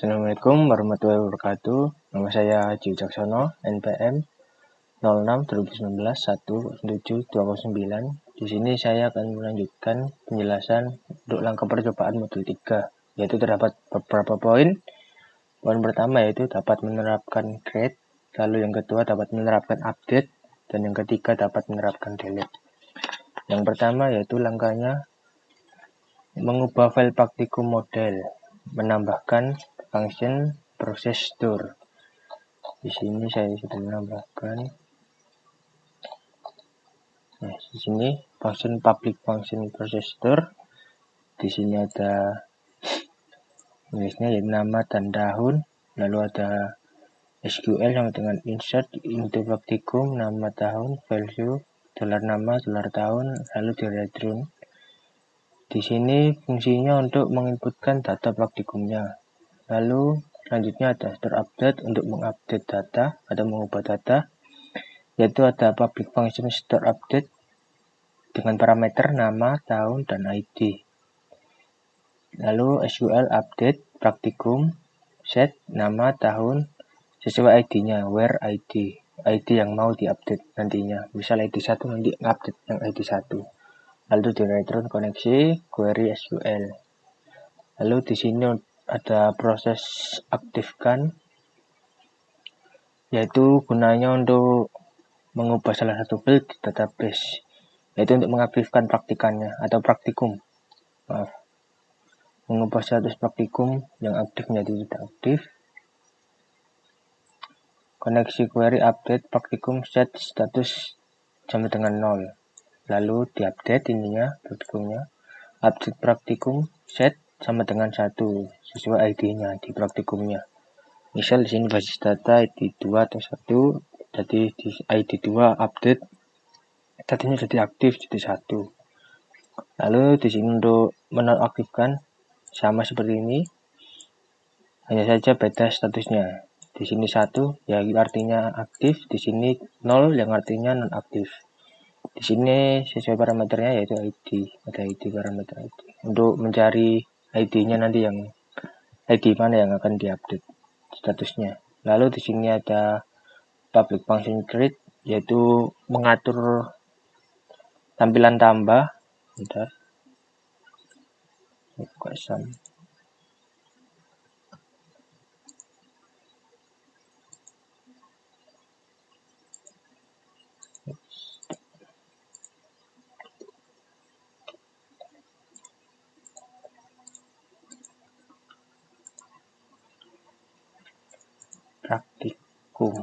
Assalamualaikum warahmatullahi wabarakatuh. Nama saya Haji Wicaksono, NPM 06/2019 Di sini saya akan melanjutkan penjelasan untuk langkah percobaan modul 3, yaitu terdapat beberapa poin. Poin pertama yaitu dapat menerapkan create, lalu yang kedua dapat menerapkan update, dan yang ketiga dapat menerapkan delete. Yang pertama yaitu langkahnya mengubah file praktikum model, menambahkan function process store. Di sini saya sudah menambahkan. Di sini function public function process store. Di sini ada tulisnya yaitu nama dan tahun, lalu ada SQL sama dengan insert into praktikum, nama tahun, value, $nama, $tahun, lalu di return. Di sini fungsinya untuk menginputkan data praktikumnya. Lalu selanjutnya ada store update untuk mengupdate data atau mengubah data, yaitu ada public function store update dengan parameter nama, tahun, dan ID. Lalu SQL update praktikum set nama, tahun sesuai ID-nya, where ID yang mau diupdate nantinya. Misal ID 1 nanti update yang ID 1. Lalu di return koneksi query SQL. Lalu di sini ada proses aktifkan, yaitu gunanya untuk mengubah salah satu field di database, yaitu untuk mengaktifkan praktikannya atau praktikum. Mengubah status praktikum yang aktif menjadi tidak aktif. Koneksi query update praktikum set status sama dengan 0. Lalu diupdate ininya praktikumnya. Update praktikum set sama dengan 1 sesuai ID-nya di praktikumnya. Misal di sini basis data ID 2 atau 1, jadi di ID 2 update tadinya jadi aktif jadi 1. Lalu di sini untuk menonaktifkan sama seperti ini, hanya saja beda statusnya. Di sini 1 ya artinya aktif, di sini 0 yang artinya non aktif. Di sini sesuai parameternya yaitu ID, ada ID parameter ID. Untuk mencari ID-nya nanti yang ID mana yang akan diupdate statusnya. Lalu di sini ada public function create, yaitu mengatur tampilan tambah. Bentar. Buka sum. Praktikum.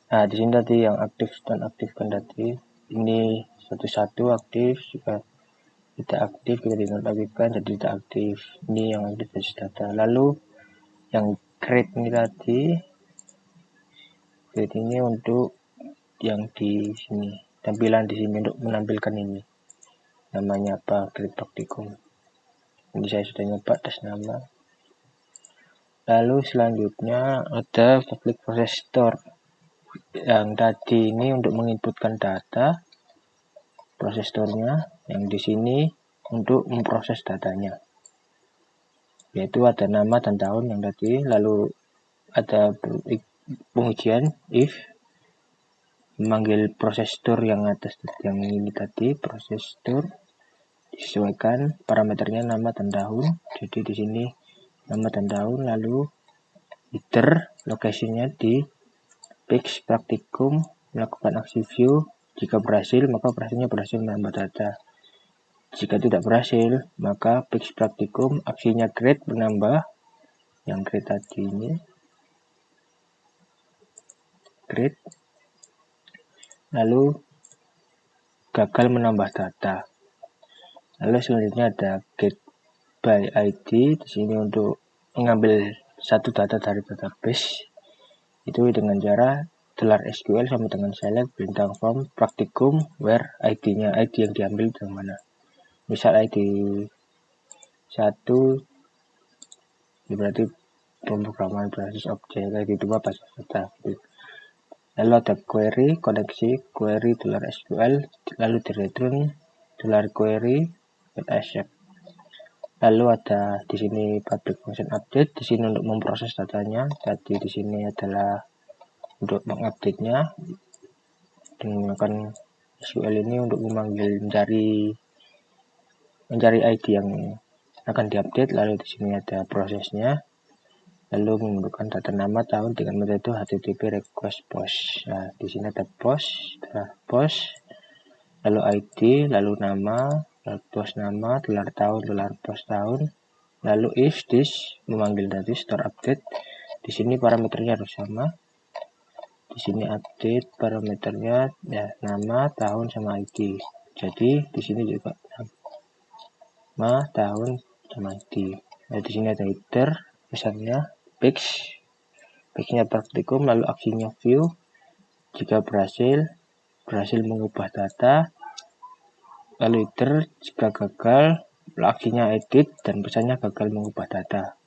Nah, di sini tadi yang aktif dan aktifkan tadi. Ini satu-satu aktif, jika tidak aktif kita dinonaktifkan jadi tidak aktif. Ini yang aktif basis data. Lalu yang create ini tadi, create ini untuk yang di sini, tampilan di sini untuk menampilkan ini. Namanya apa? Create praktikum. Ini saya sudah nyoba tes nama. Lalu selanjutnya ada public process store. Yang tadi ini untuk menginputkan data, proses store-nya. Yang di sini untuk memproses datanya, yaitu ada nama dan tahun yang tadi. Lalu ada pengujian if, memanggil proses store yang atas yang ini tadi, proses store disesuaikan parameternya nama dan tahun. Jadi di sini nama dan tahun, lalu header lokasinya di fix praktikum, melakukan aksi view. Jika berhasil maka operasinya berhasil menambah data. Jika tidak berhasil maka fix praktikum aksinya create menambah yang create tadi ini, create, lalu gagal menambah data. Lalu selanjutnya ada get by ID. Di sini untuk mengambil satu data dari database, itu dengan cara $SQL sama dengan select bintang from praktikum where ID-nya, ID yang diambil dari mana. Misal ID 1 berarti pemrograman berbasis objek, ID 2 basis data. Lalu ada query, koneksi query $SQL, lalu di return $query with accept. Lalu ada di sini public function update, di sini untuk memproses datanya. Tadi di sini adalah untuk mengupdate-nya dan menggunakan SQL ini untuk mencari ID yang akan diupdate. Lalu di sini ada prosesnya. Lalu menggunakan data nama tahun dengan metode HTTP request post. Nah, di sini ada post, lalu ID, lalu nama, lalu post nama, dolar tahun, dolar post tahun, lalu if this memanggil tadi store update. Di sini parameternya harus sama. Di sini update parameternya ya nama, tahun sama ID. Jadi di sini juga nama, tahun sama ID. Nah, di sini ada header, misalnya page-nya praktikum, lalu aksinya view. Jika berhasil mengubah data, lalu header jika gagal, aksinya edit dan pesannya gagal mengubah data.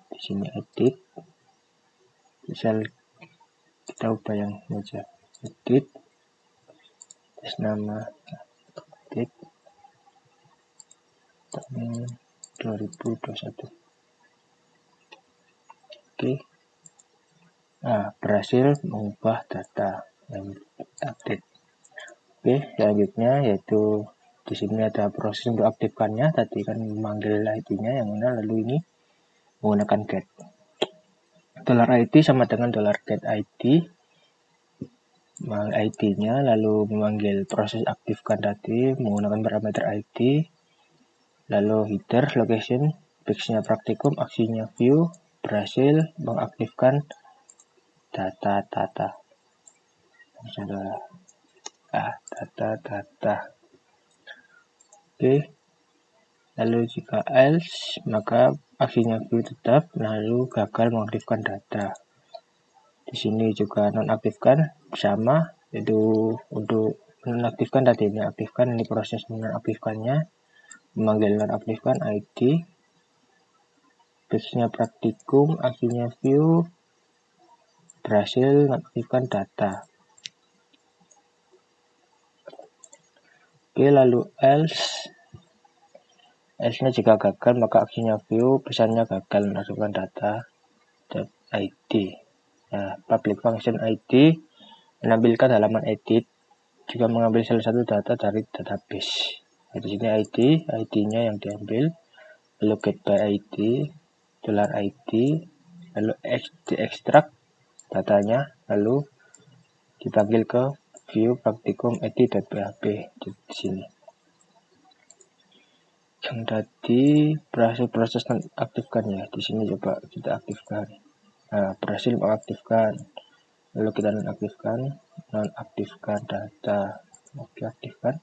Di sini edit, misal kita ubah yang saja edit, terus nama edit tahun 2021. Oke. Nah, berhasil mengubah data yang update. Oke, selanjutnya yaitu di sini ada proses untuk aktifkannya. Tadi kan memanggil ID-nya yang mana, lalu ini menggunakan get. $ID sama dengan $get ID. ID-nya lalu memanggil proses aktifkan tadi menggunakan parameter ID. Lalu header location, page-nya praktikum, aksinya view, berhasil mengaktifkan data. Data. Oke. Lalu jika else, maka aksinya view tetap, lalu gagal mengaktifkan data. Di sini juga nonaktifkan sama, yaitu untuk nonaktifkan tadi ini aktifkan, ini proses nonaktifkannya, memanggil nonaktifkan ID, page-nya praktikum, aksinya view, berhasil nonaktifkan data. Oke, lalu else-nya jika gagal maka aksinya view, pesannya gagal menaktifkan data .id. Nah, public function ID menampilkan halaman edit jika mengambil salah satu data dari database. Nah, di sini ID-nya yang diambil, lalu get by ID, $ID, lalu diekstrak datanya, lalu dipanggil ke view praktikum edit.php di sini. Yang tadi berhasil proses aktifkannya, di sini coba kita aktifkan. Nah, berhasil mengaktifkan. Lalu kita nonaktifkan data. Oke, aktifkan.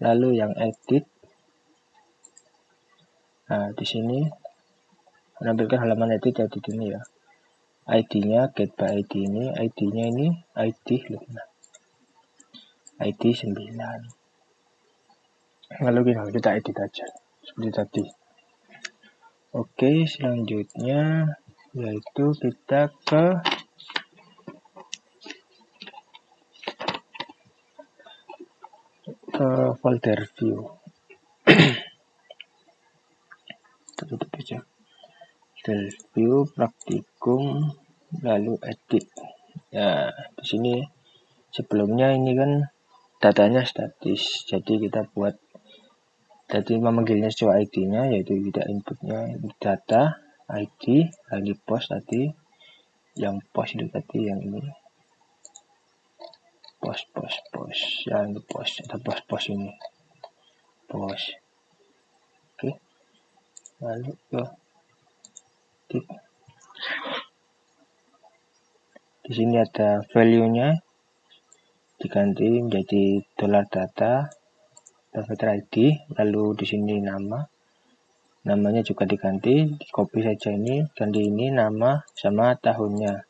Lalu yang edit. Nah, di sini menampilkan halaman edit ini ya. ID-nya get by ID ini, ID-nya ini ID loh. Nah, ID 9. Lalu kita edit aja seperti tadi. Oke, selanjutnya yaitu kita ke folder view. Tutup aja. Folder view praktikum lalu edit. Ya, di sini sebelumnya ini kan datanya statis, jadi kita buat tadi memanggilnya sesuai ID-nya, yaitu kita inputnya data ID, ID post tadi, yang post itu tadi yang ini post ya, ini post, ada post ini post. Oke, lalu di sini ada value-nya diganti menjadi $data parameter ID, lalu di sini namanya juga diganti, di copy saja ini, ganti ini nama sama tahunnya.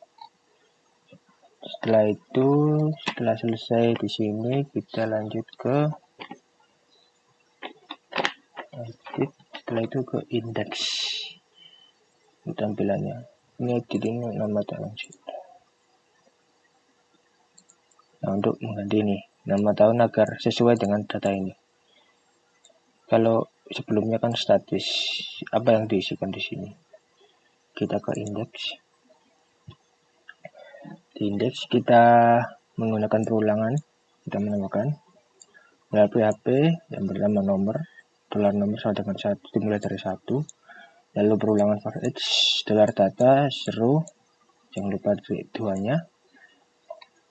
Setelah selesai di sini kita lanjut ke edit, setelah itu ke index tampilannya. Ini edit ini nama tahun. Nah, untuk mengganti ini nama tahun agar sesuai dengan data ini. Kalau sebelumnya kan statis. Apa yang diisikan di sini? Kita ke indeks. Di indeks kita menggunakan perulangan, kita menambahkan dolar PHP yang pertama nomor, dolar nomor sama dengan 1 dimulai dari 1, lalu perulangan for each, dolar data seru, jangan lupa duanya,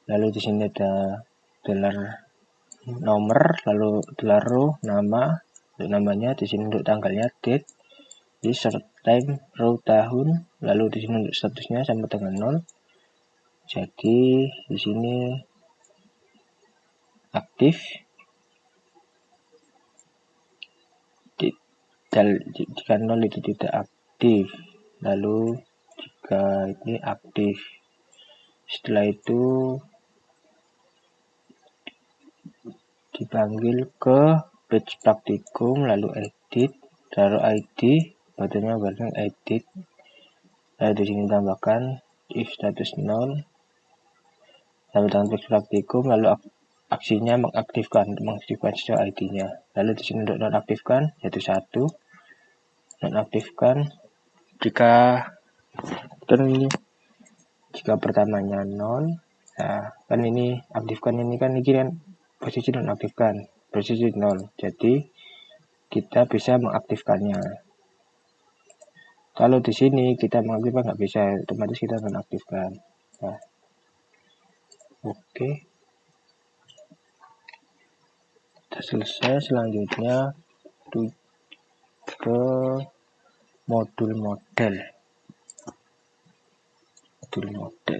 lalu di sini ada dolar nomor, lalu dolar row nama, untuk namanya, di sini untuk tanggalnya date, di short time row tahun, lalu di sini untuk statusnya sama dengan 0. Jadi di sini aktif, jika 0 itu tidak aktif, lalu jika ini aktif. Setelah itu dipanggil ke page praktikum, lalu edit, taruh ID, buttonnya edit, lalu di sini tambahkan if status 0, lalu dengan page praktikum, lalu aksinya mengaktifkan sejauh ID-nya. Lalu di sini untuk nonaktifkan yaitu 1, nonaktifkan jika pertamanya 0. Nah, kan ini aktifkan, ini kan posisi nonaktifkan, posisi 0. Jadi kita bisa mengaktifkannya. Kalau di sini kita mengaktifkan nggak bisa, otomatis kita nonaktifkan. Nah, oke. Sudah selesai. Selanjutnya ke modul model. Oke.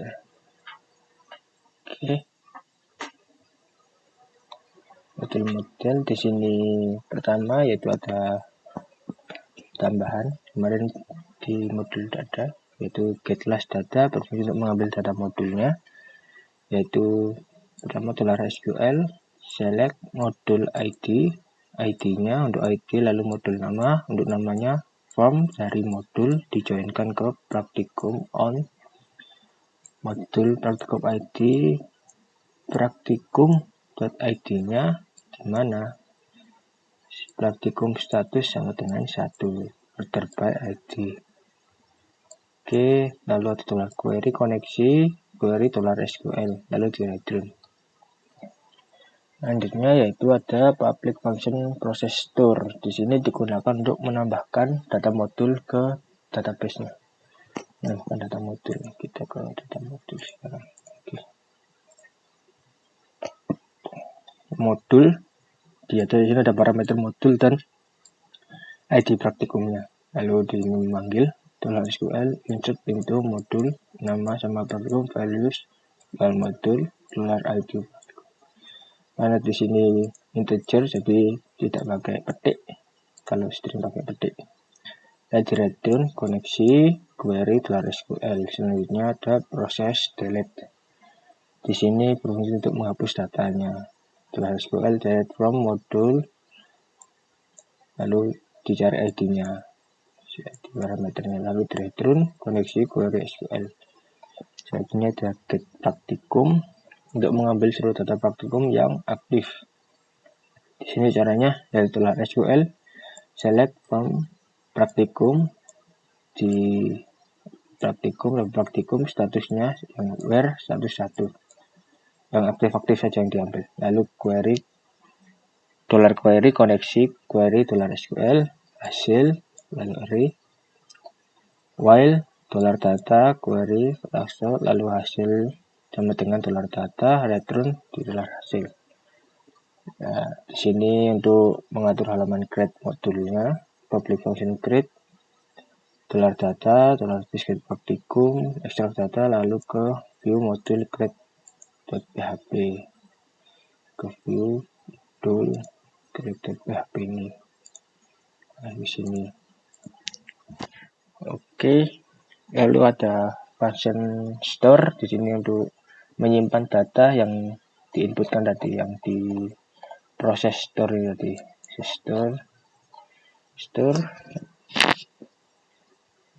Modul model di sini pertama yaitu ada tambahan kemarin di modul data, yaitu get last data, berfungsi untuk mengambil data modulnya, yaitu pertama dolar SQL, select modul ID-nya untuk ID, lalu modul nama, untuk namanya form dari modul dijoinkan ke praktikum on modul praktikum ID, praktikum.id-nya di mana praktikum status sama dengan 1 order by ID. Oke, lalu ada dolar query koneksi, query dolar SQL, lalu di return. Selanjutnya yaitu ada public function process store. Di sini digunakan untuk menambahkan data modul ke database-nya. Menambahkan data modul. Kita ke data modul sekarang. Oke. Modul, di sini ada parameter modul dan ID praktikumnya. Lalu dipanggil dolar SQL insert into modul nama sama praktikum values dan modul dolar ID. Karena di sini integer jadi tidak pakai petik, kalau string pakai petik. Dan di return koneksi query dolar SQL. Selanjutnya ada proses delete. Di sini berfungsi untuk menghapus datanya. Dolar SQL delete from modul, lalu dicari ID-nya, di parameternya, lalu di return koneksi query SQL. Selanjutnya ada get praktikum untuk mengambil seluruh data praktikum yang aktif. Di sini caranya yaitu dolar SQL select from praktikum, di praktikum statusnya yang where status 1, yang aktif saja yang diambil. Lalu query dolar query koneksi query dolar SQL hasil, lalu array while dolar data query lalu hasil sama dengan dolar data, return di dolar hasil. Nah, di sini untuk mengatur halaman create modulnya, public function create dolar data, dolar disket praktikum, extract data, lalu ke view modul create.php, ke view modul create.php ini. Nah, di sini. Oke, lalu ada function store di sini untuk menyimpan data yang diinputkan tadi, yang di proses store tadi. Store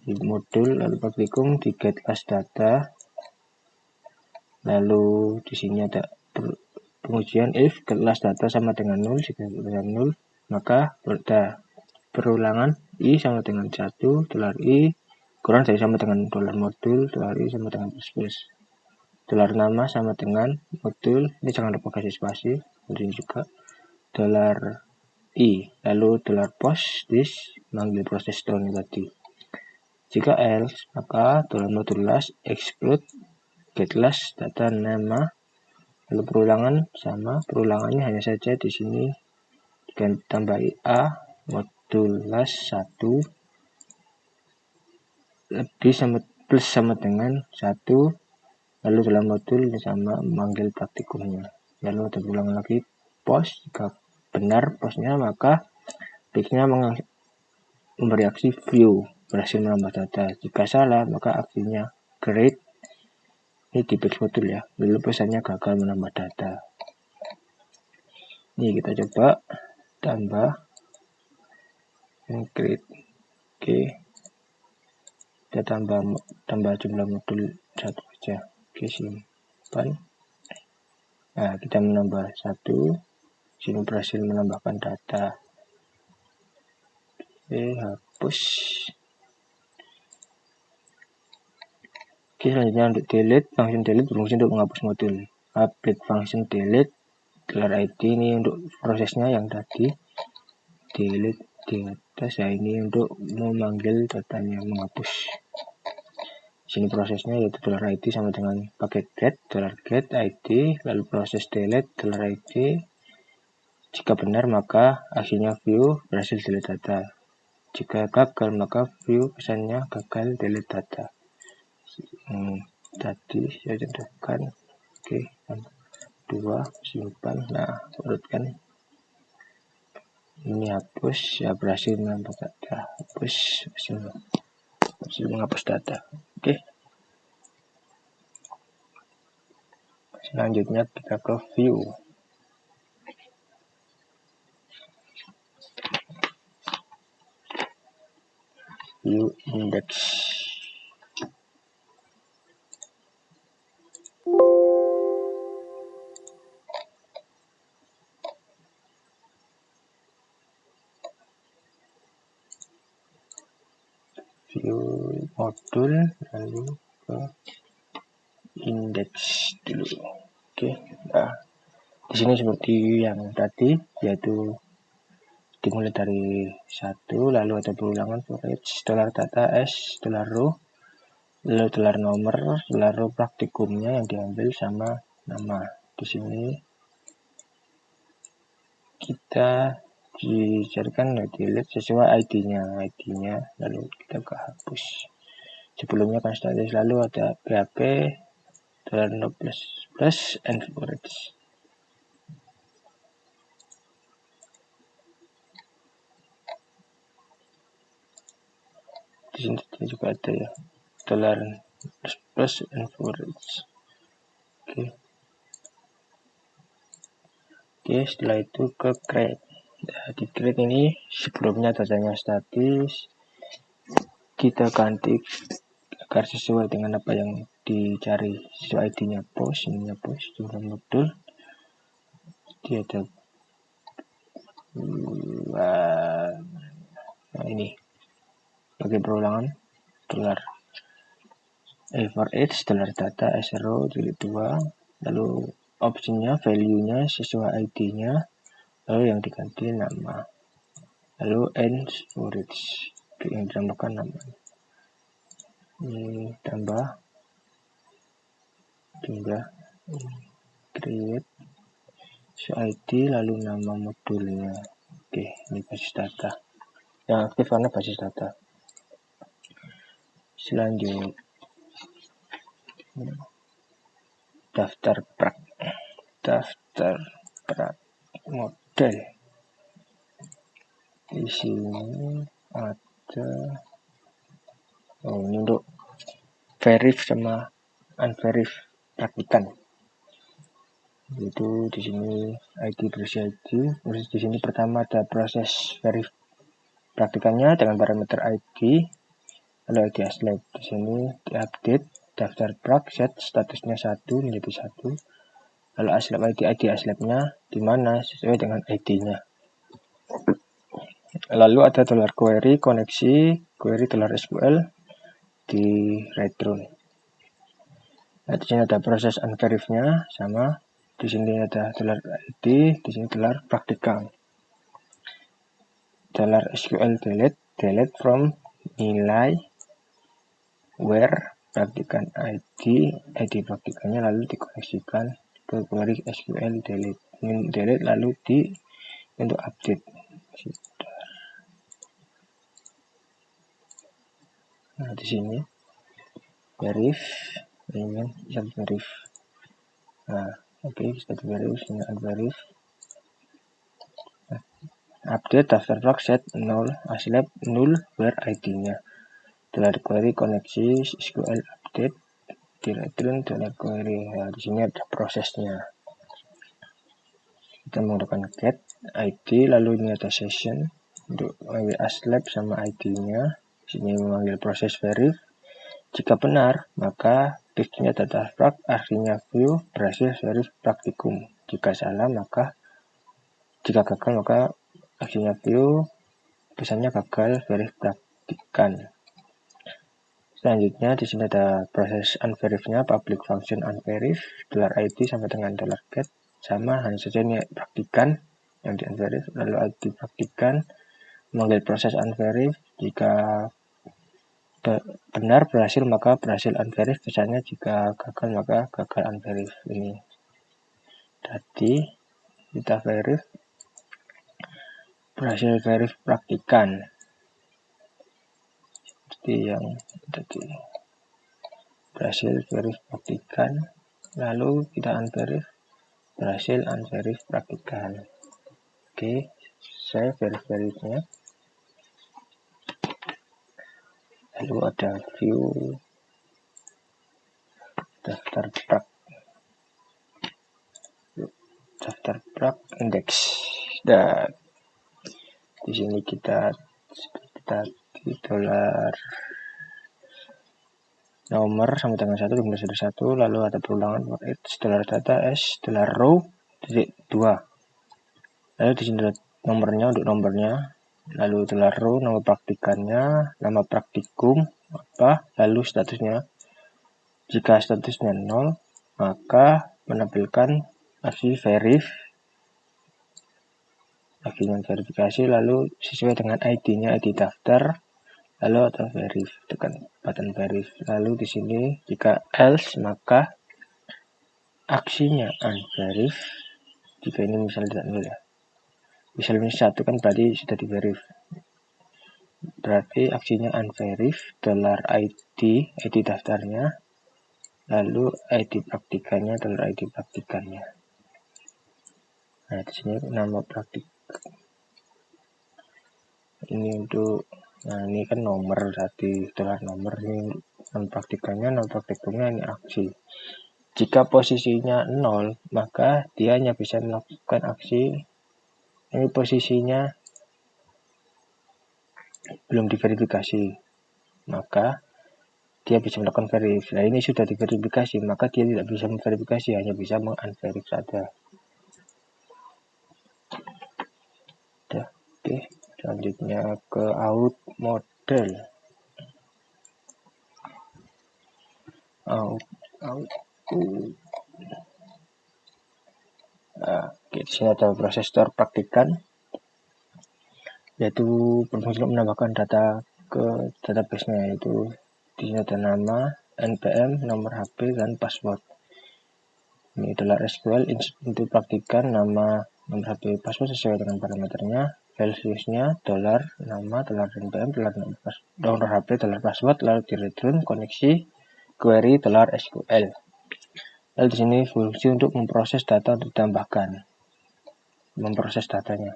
di modul, lalu praktikum di get last data, lalu di sini ada pengujian if get last data sama dengan 0, jika 0 maka berda perulangan I sama dengan 1, dolar I kurang dari sama dengan dolar modul, dolar I sama dengan plus. Dolar nama sama dengan modul, ini jangan lupa kasih spasi, ini juga dolar I, lalu dolar post this manggil proses store tadi. Jika else, maka dolar modul last exclude get last data nama, lalu perulangan sama, perulangannya hanya saja di sini tambahi A modul last 1 lebih sama plus sama dengan 1, lalu dalam modul sama manggil praktikumnya, lalu ada ulang lagi post. Jika benar postnya maka fixnya memberi aksi view berhasil menambah data. Jika salah maka aksinya create, ini di fix modul ya, lalu pesannya gagal menambah data. Ini kita coba tambah create. Oke, kita tambah jumlah modul 1 aja. Oke, simpan. Nah, kita menambah 1, sini berhasil menambahkan data. Oke, hapus. Oke, selanjutnya untuk delete, function delete berfungsi untuk menghapus modul. Update function delete dolar ID ini untuk prosesnya yang tadi. Delete data, saya ini untuk memanggil datanya, menghapus. Sini prosesnya yaitu dolar ID sama dengan paket get, dolar get ID, lalu proses delete dolar ID. Jika benar maka aksinya view berhasil delete data. Jika gagal maka view pesannya gagal delete data. Tadi saya contohkan. Oke, 2 simpan. Nah, urutkan. Ini hapus, ya berhasil menambah data. Hapus, berhasil menghapus data. Oke. Selanjutnya kita ke view. View index. View modul, lalu ke indeks dulu. Oke, nah di sini seperti yang tadi, yaitu dimulai dari 1, lalu ada perulangan for each dolar data s dolar row, lalu dolar nomor, dolar row praktikumnya yang diambil sama nama. Di sini kita dicarikan delete sesuai ID-nya, lalu kita ke hapus. Sebelumnya kan status, lalu ada PHP dolar no plus and forage. Di sini juga ada ya, dolar plus and forage. Oke, setelah itu ke create. Nah, di create ini sebelumnya datanya statis, kita ganti agar sesuai dengan apa yang dicari. Sesuai ID-nya post, ininya post, jumlah modul. Dia ada nah ini bagi perulangan dolar for each dolar data s0 jilid 2, lalu optionnya value-nya sesuai ID-nya, lalu yang diganti nama, lalu end storage yang ditambahkan namanya. Ini tambah jumlah create ID lalu nama modulnya. Oke, ini basis data yang aktif karena basis data. Selanjutnya daftar prak model. Di sini ada ini untuk verif sama unverif praktikan. Itu di sini ID berisi ID. Terus di sini pertama ada proses verif praktikannya dengan parameter ID, lalu ID aslab. Di sini diupdate daftar prak set statusnya 1 menjadi 1, lalu aslab ID aslabnya di mana sesuai dengan ID-nya. Lalu ada $query koneksi query $SQL di return. Nah, di sini ada proses unverif-nya sama. Di sini ada $id, di sini $practical. $SQL delete from nilai where praktikan ID praktikannya lalu dikoneksikan ke query SQL delete lalu untuk update. Nah, di sini verif ini verif. Nah, oke, kita verif, sini unverif. Update daftar block set null where ID-nya. $query koneksi SQL update di return $query. Nah, di sini ada prosesnya. Kita menggunakan get ID, lalu ini ada session untuk WA/slab sama ID-nya. Sini memanggil proses verif. Jika benar, maka disknya data prac, artinya view berhasil verif praktikum. Jika salah, jika gagal, maka artinya view pesannya gagal verif praktikan. Selanjutnya di sini ada proses unverif-nya, public function unverif, $id sampai dengan $get, sama hanya saja ini praktikan yang di unverif, lalu ID praktikan, memanggil proses unverif. Jika benar berhasil maka berhasil unverif pesannya, jika gagal maka gagal unverif. Ini tadi kita verif, berhasil verif praktikan seperti yang tadi, berhasil verif praktikan, lalu kita unverif, berhasil unverif praktikan. Oke, saya verif-verifnya. Lalu ada view daftar prac index. Dan di sini kita seperti tadi $nomor sama dengan 1 sudah 1, lalu ada perulangan $data s $row titik 2. Lalu di sini ada nomornya untuk nomornya, lalu $row nama praktikannya, nama praktikum apa, lalu statusnya. Jika statusnya 0 maka menampilkan aksi verif, akhirnya verifikasi, lalu sesuai dengan ID-nya, ID daftar, lalu atau verif, tekan button verif. Lalu di sini jika else maka aksinya unverif. Jika ini misalnya tidak 0 ya, misalnya 1 kan berarti sudah di verif, berarti aksinya unverif, $id daftarnya, lalu ID praktikannya, $id praktikannya. Nah, di sini nama praktik ini untuk, nah ini kan nomor tadi, nomor ini nama praktikannya, nama praktikumnya ini aksi. Jika posisinya 0 maka dia hanya bisa melakukan aksi, ini posisinya belum diverifikasi, maka dia bisa melakukan verif. Nah, ini sudah diverifikasi maka dia tidak bisa memverifikasi, hanya bisa mengunverif saja. Oke, selanjutnya ke out model. Oke, di sini ada proses store praktikan, yaitu berfungsi untuk menambahkan data ke database-nya, yaitu di sini ada nama, npm, nomor HP, dan password. Ini adalah SQL untuk praktikan nama, nomor HP, password sesuai dengan parameternya, values-nya $nama, $npm, nomor HP, $password, lalu di return koneksi query $SQL. Lalu di sini fungsi untuk memproses data untuk ditambahkan, memproses datanya.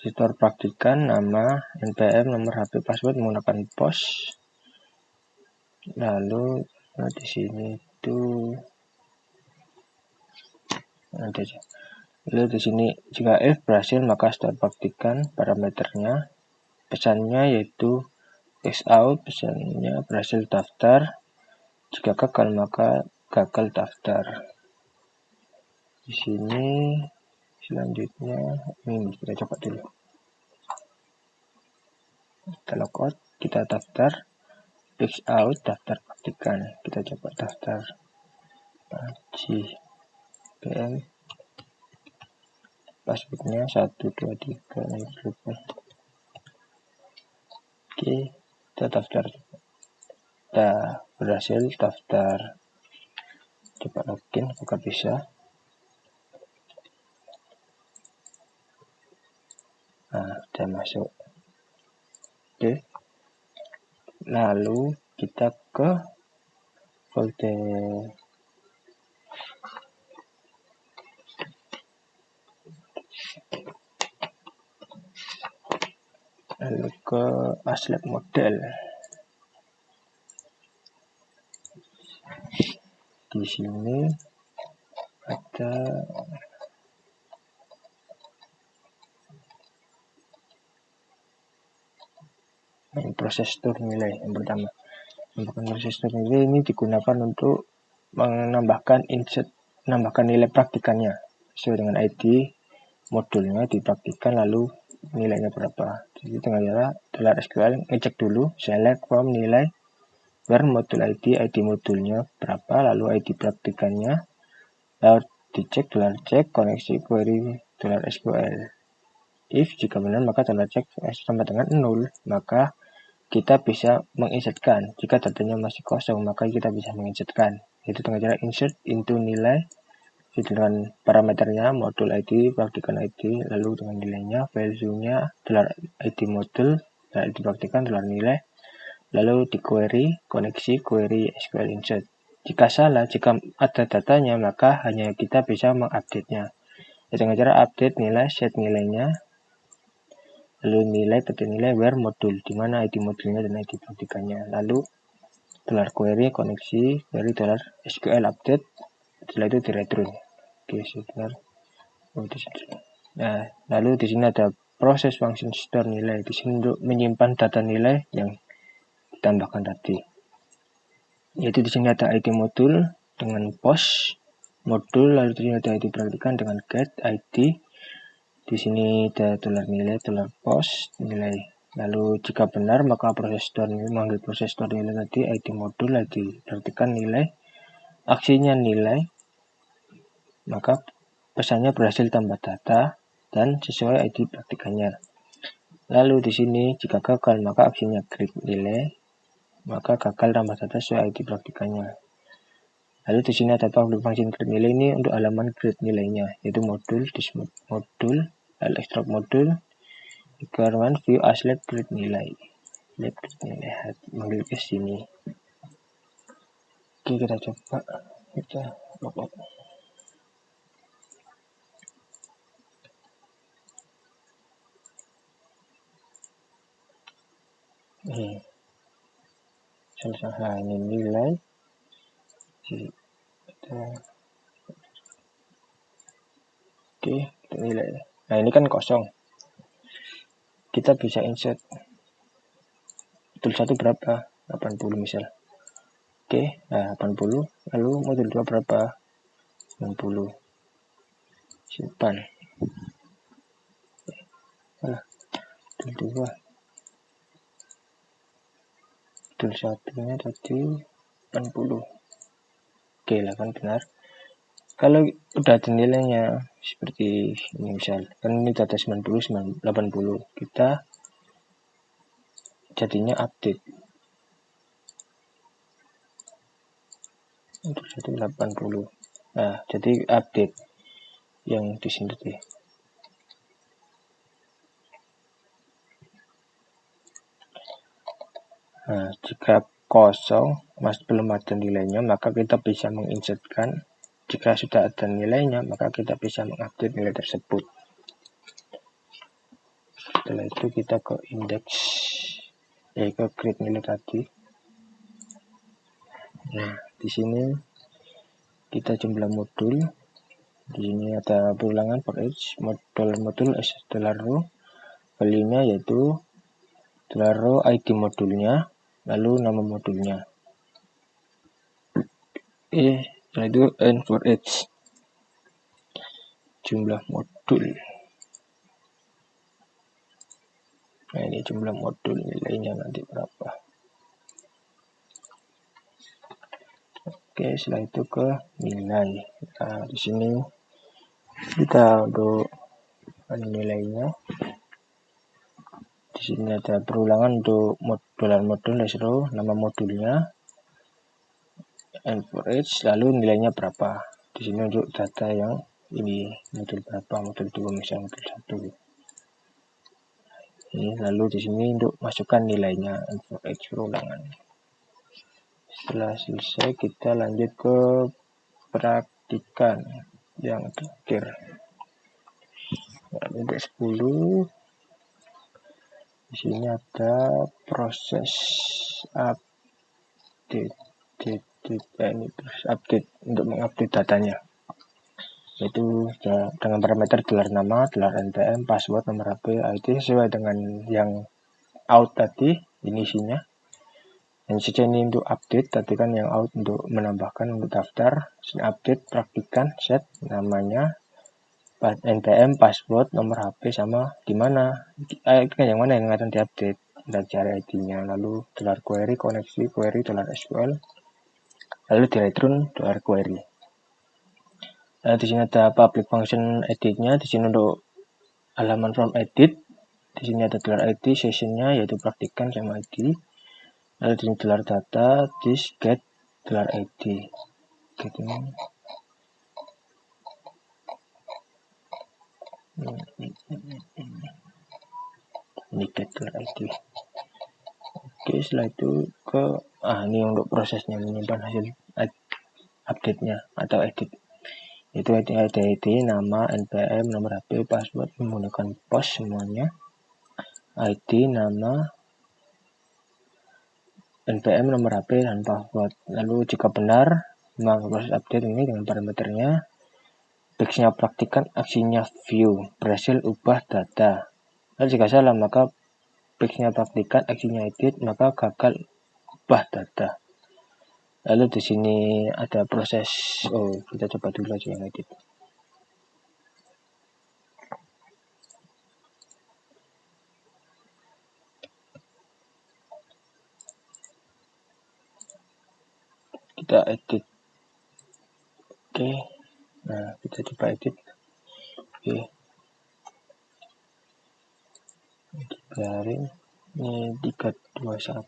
Store praktikan nama, npm, nomor HP, password menggunakan post. Lalu di sini itu ada aja. Lalu di sini jika if berhasil maka store praktikan parameternya, pesannya yaitu out, pesannya berhasil daftar. Jika gagal maka gagal daftar. Di sini Selanjutnya ini kita coba dulu. Kita logout, kita daftar, fix out, daftar praktikan. Kita coba daftar Haji PM, passwordnya 123 lupa. Oke, kita daftar. Kita berhasil daftar. Coba login, apakah bisa? Nah, sudah masuk. Oke, lalu kita ke folder lalu ke aslab model. Di sini ada proses store nilai. Yang pertama, proses store nilai ini digunakan untuk menambahkan nilai praktikannya sesuai dengan ID modulnya dipraktikkan, lalu nilainya berapa. Jadi dengan cara SQL ngecek dulu, select from nilai where modul ID modulnya berapa, lalu ID praktikannya, lalu dicek cek koneksi query $SQL. If jika benar maka cek sama dengan 0, maka kita bisa menginsertkan. Jika datanya masih kosong maka kita bisa menginsertkan. Itu dengan cara insert into nilai dengan parameternya modul ID, praktikan ID, lalu dengan nilainya, value-nya, ID modul, ID praktikan, nilai, lalu di query, koneksi, query SQL insert. Jika salah, jika ada datanya, maka hanya kita bisa mengupdate-nya. Dengan cara update nilai, set nilainya, lalu nilai nilai where modul, di mana ID modulnya dan ID praktikannya. Lalu query, koneksi, query SQL update, setelah itu di return. Oke, sebentar. Nah, lalu di sini ada proses function store nilai. Di sini untuk menyimpan data nilai yang ditambahkan tadi. Yaitu di sini ada ID modul dengan post modul, lalu di sini ada ID praktikan dengan get ID. Di sini ada nilai, post nilai. Lalu jika benar maka proses store nilai memanggil proses store nilai tadi, ID modul, ID praktikan, nilai, aksinya nilai. Maka pesannya berhasil tambah data dan sesuai ID praktikannya. Lalu di sini jika gagal maka aksinya create nilai, maka gagal tambah data sesuai ID praktikannya. Lalu di sini ada function create nilai, ini untuk halaman create nilainya, yaitu modul, modul, extract modul, requirement view aslab create nilai. Manggil ke sini. Oke, kita coba kita logout. Selesai, ini nilai. Oke, nilai. Nah, ini kan kosong. Kita bisa insert. Modul 1 berapa? 80 misal. Oke, nah 80. Lalu modul 2 berapa? 90. Simpan. Nah, modul 2. Modul 1-nya tadi 80. Oke, lah kan benar. Kalau udah ada nilainya seperti ini misal, kan ini data 90, 80, kita jadinya update. Untuk 180. Nah, jadi update yang di sini tadi. Nah, jika kosong, masih belum ada nilainya, maka kita bisa menginsertkan. Jika sudah ada nilainya, maka kita bisa mengupdate nilai tersebut. Setelah itu kita ke index, ke create nilai tadi. Nah, di sini kita jumlah modul. Di sini ada perulangan for each modul adalah row. Value-nya yaitu row ID modulnya, lalu nama modulnya. Setelah itu and for each jumlah modul. modul. Nah, ini jumlah modul, nilainya nanti berapa. Oke, setelah itu ke nilai. Nah, di sini kita untuk nilainya. Di sini ada perulangan untuk modul disuruh nama modulnya, average, lalu nilainya berapa. Di sini untuk data yang ini modul berapa, modul 2 misalnya modul 1. Ini lalu di sini untuk masukkan nilainya, average perulangan. Setelah selesai kita lanjut ke praktikan yang terakhir. Untuk 10 di sini ada proses update untuk mengupdate datanya, yaitu dengan parameter gelar nama, gelar NPM, password, nomor HP, ID sesuai dengan yang out tadi. Ini isinya. Yang saja ini untuk update, tadi kan yang out untuk menambahkan untuk daftar. Sini update, praktikan, set namanya, NPM, password, nomor HP sama di mana. Yang mana yang akan diupdate, dan cari ID-nya, lalu $query koneksi query $SQL, lalu di return $query. Nah, di sini ada public function edit-nya. Di sini untuk halaman from edit. Di sini ada $id session-nya, yaitu praktikan sama ID. Lalu di sini $data this get $id. Gitu. Ini get $id. Oke, setelah itu ke ini untuk prosesnya menyimpan hasil update-nya atau edit. Itu ID, nama, NPM, nomor HP, password menggunakan post semuanya. ID, nama, NPM, nomor HP, dan password. Lalu jika benar, maka proses update ini dengan parameternya. Fixnya praktikan, aksinya view, berhasil ubah data. Lalu jika salah, maka fixnya praktikan, aksinya edit, maka gagal ubah data. Lalu di sini ada proses, kita coba dulu aja yang edit. Kita edit. Oke. Nah, kita coba edit. Oke. Garing ini 321.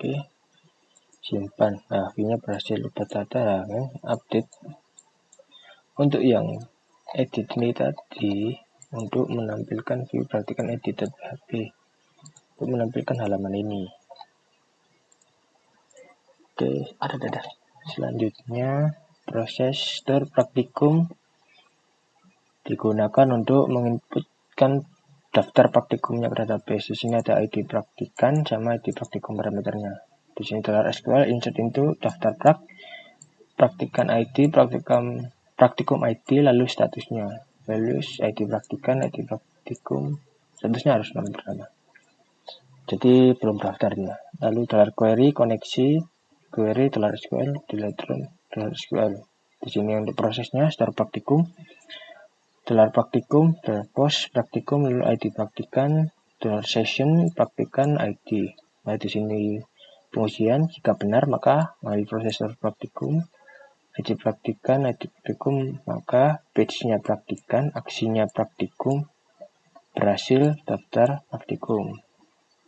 Oke. Simpan. Nah, akhirnya berhasil ubah data kan? Update. Untuk yang edit ini tadi, untuk menampilkan view praktikan edited PHP, untuk menampilkan halaman ini. Oke, ada. Selanjutnya proses store praktikum digunakan untuk menginputkan daftar praktikumnya ke database. Di sini ada ID praktikan sama ID praktikum parameternya. Di sini $SQL insert into daftar praktikan ID, praktikum ID, lalu statusnya values ID praktikan, ID praktikum, statusnya harus nomor pertama. Jadi belum daftarnya. Lalu $query koneksi query $SQL return $SQL. Di sini untuk prosesnya start praktikum, praktikum, post praktikum, lalu ID praktikan, session praktikan ID. Nah, di sini pengujian, jika benar maka melalui proses praktikum, ID praktikan, maka page-nya praktikan, aksinya praktikum, berhasil daftar praktikum.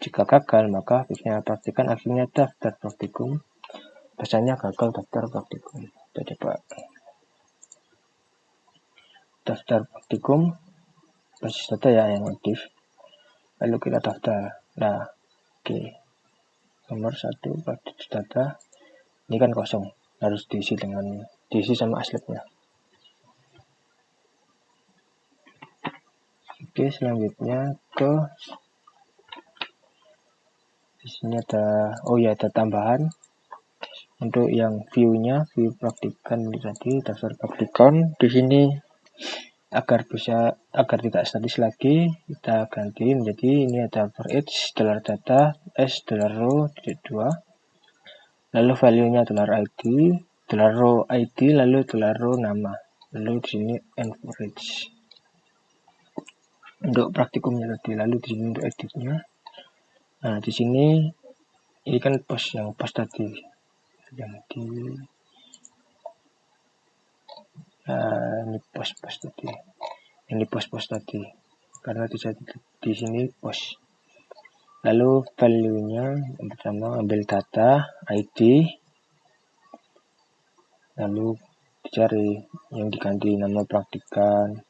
Jika gagal, maka page-nya praktikan, aksinya daftar praktikum, pesannya gagal daftar praktikum. Kita coba daftar praktikum, basis data ya yang aktif. Lalu kita daftar. Nah, oke. Nomor 1 basis data. Ini kan kosong, harus diisi sama aslipnya. Oke, selanjutnya di sini ada tambahan untuk yang view praktikan tadi, daftar praktikan. Di sini agar tidak statis lagi, kita ganti menjadi ini ada for each $data s $row $2, lalu value-nya $id, setelah row ID, lalu setelah row nama, lalu di sini average untuk praktikumnya tadi, lalu di sini untuk editnya. Nah di sini ini kan post yang post tadi, yang di ini post tadi, ini post tadi, karena di sini post. Lalu value-nya yang pertama ambil data ID, lalu dicari yang diganti nama praktikan,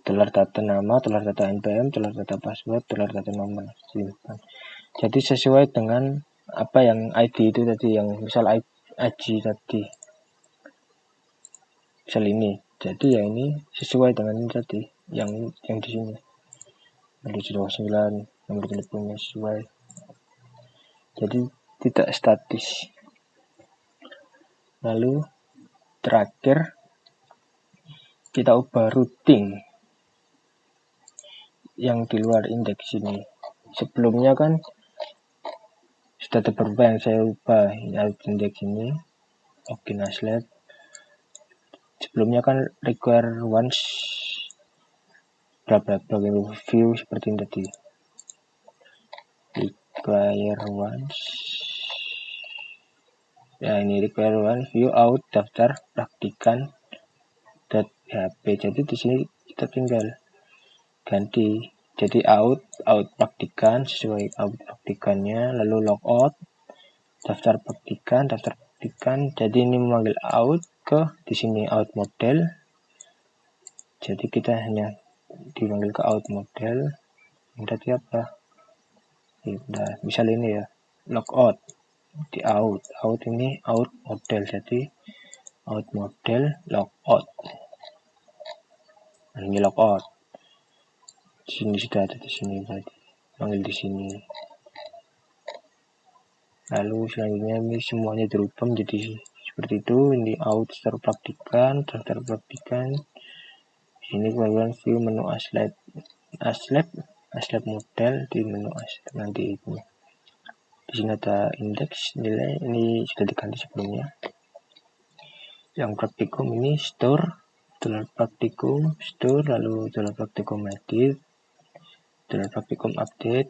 telur data nama, telur data npm, telur data password, telur data nomor simpan. Jadi sesuai dengan apa yang ID itu tadi, yang misal ID tadi, misal ini, jadi ya ini sesuai dengan ini tadi, yang di sini. Lalu 29 nomor teleponnya sesuai. Jadi tidak statis. Lalu terakhir kita ubah routing yang di luar indeks ini. Sebelumnya kan sudah ada beberapa yang saya ubah indeks ini. Oke, Naslet. Sebelumnya kan require once bla bla bla view seperti ini tadi. Require once. Ya ini require once view out daftar praktikan .php. Jadi di sini kita tinggal ganti jadi out praktikan sesuai out praktikannya, lalu logout daftar praktikan. Jadi ini memanggil out ke di sini out model. Jadi kita hanya dipanggil ke out model. Berarti apa? Nah, misal ini ya, logout di out ini out model, jadi out model logout. Nah, ini logout. Di sini sudah ada di sini tadi. Panggil di sini. Lalu selanjutnya ini semuanya dirubah menjadi seperti itu. Ini out daftar praktikan. Ini bagian view menu aslab model di menu aslab nanti ini. Di sini ada indeks nilai, ini sudah diganti sebelumnya. Yang praktikum ini store, setelah praktikum store, lalu setelah praktikum edit, setelah praktikum update,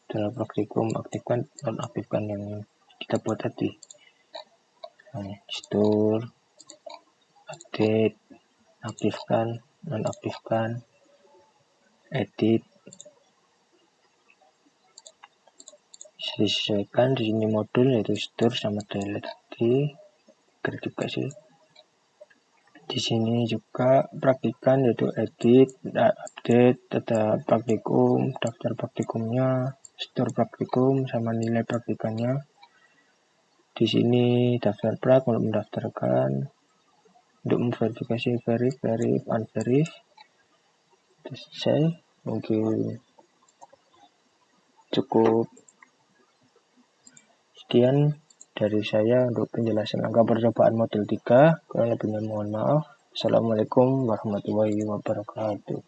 setelah praktikum aktifkan nonaktifkan yang kita buat tadi. Nah, store, update, aktifkan, nonaktifkan, edit. Disesuaikan di sini modul yaitu store sama delete tadi. Juga sih. Di sini juga praktikan yaitu edit, update, data praktikum, daftar praktikumnya, store praktikum sama nilai praktikannya. Di sini daftar prak untuk mendaftarkan, untuk memverifikasi verif, unverif. Selesai. Mungkin cukup sekian dari saya untuk penjelasan angka percobaan modul 3. Kurang lebihnya mohon maaf. Assalamualaikum warahmatullahi wabarakatuh.